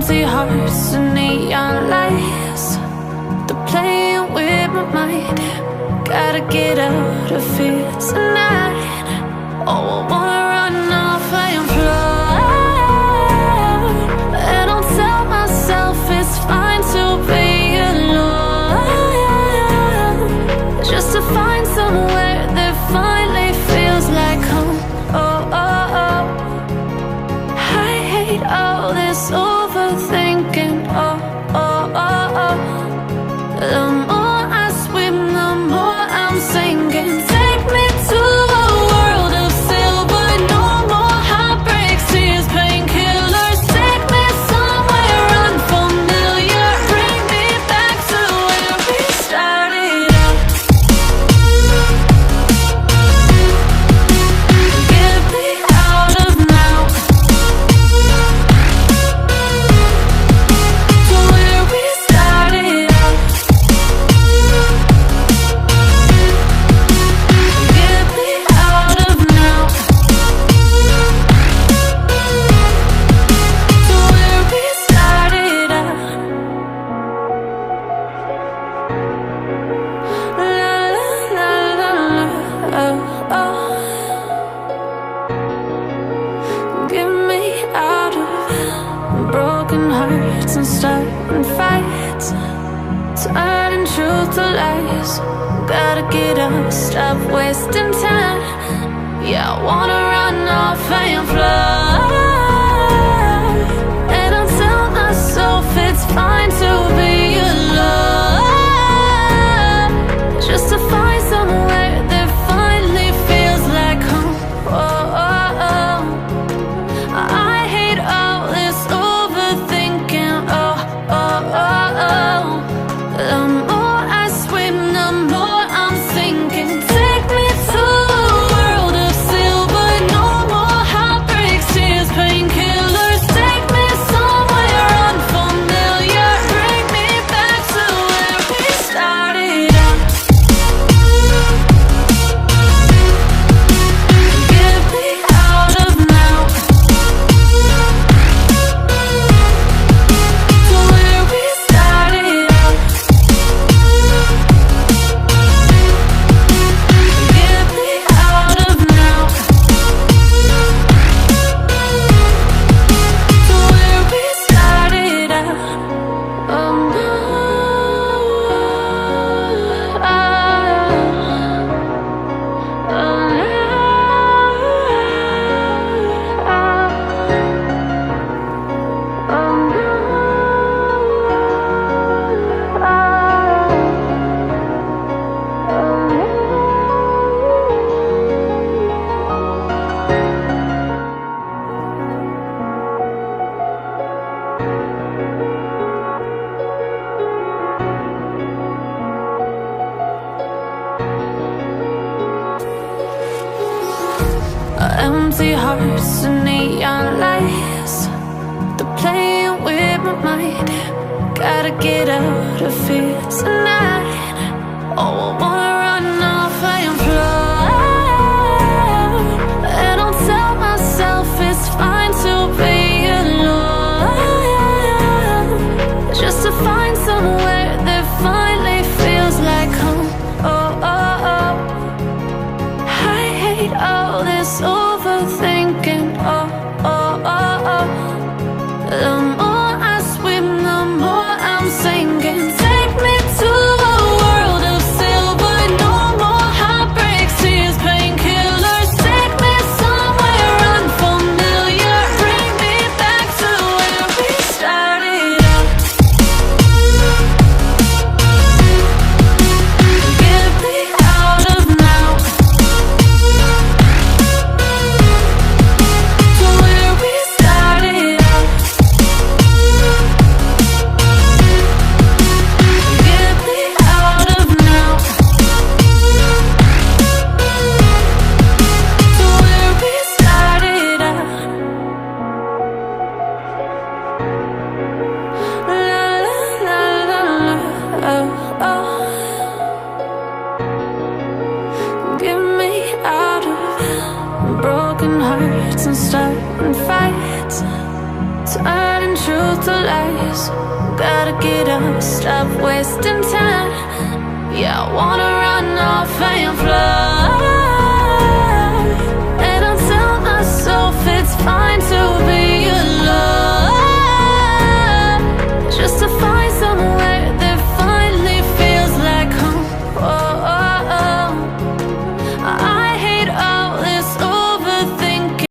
empty hearts and neon lights. They're playing with my mind. Gotta get out of here tonight. Oh, I wanna run off and fly. And I'll tell myself it's fine to be alone, just to find somewhere that finally feels like home. Oh, oh, oh. I hate all this overthinking. Oh, oh, oh, oh. The more I swim, the more I'm sinking. Take me to a world of silver. No more heartbreaks, tears, painkillers. Take me somewhere unfamiliar. Bring me back to where we started out. Get me out of now, to where we started out. Get me out of now, to where we started out. La la la la la, oh, oh. Get me out of broken hearts and starting fights, turning truth to lies. Gotta get up, stop wasting time. Yeah, I wanna run off and fly. And I'll tell myself it's fine to be alone, just to find somewhere that finally feels like home. Oh, oh, oh. I hate all this overthinking. Oh, oh, oh, oh. The more I swim, the more I'm sinking. Take me to a world of silver. No more heartbreaks, tears, painkillers. Take me somewhere unfamiliar. Bring me back to where we started out. Get me out of now, to where we started out. Get me out of now, to where we started out. Oh no, empty hearts and neon lights. They're playing with my mind. Gotta get out of here tonight. Oh, I wanna run off and fly. And I'll tell myself it's fine to be alone, just to find somewhere that finally feels like home. Oh, oh, oh. I hate all this overthinking. Oh, oh, oh, oh. The more I swim, the more I'm sinking. Take me to a world of silver. No more heartbreaks, tears, painkillers. Take me somewhere unfamiliar. Bring me back to where we started out. Get me out of now, to where we started out. Get me out of now, to where we started out. La la la la la, oh, oh. Get me out of broken hearts and starting fights, turning truth to lies. Gotta get up, stop wasting time. Yeah, I wanna run off and fly.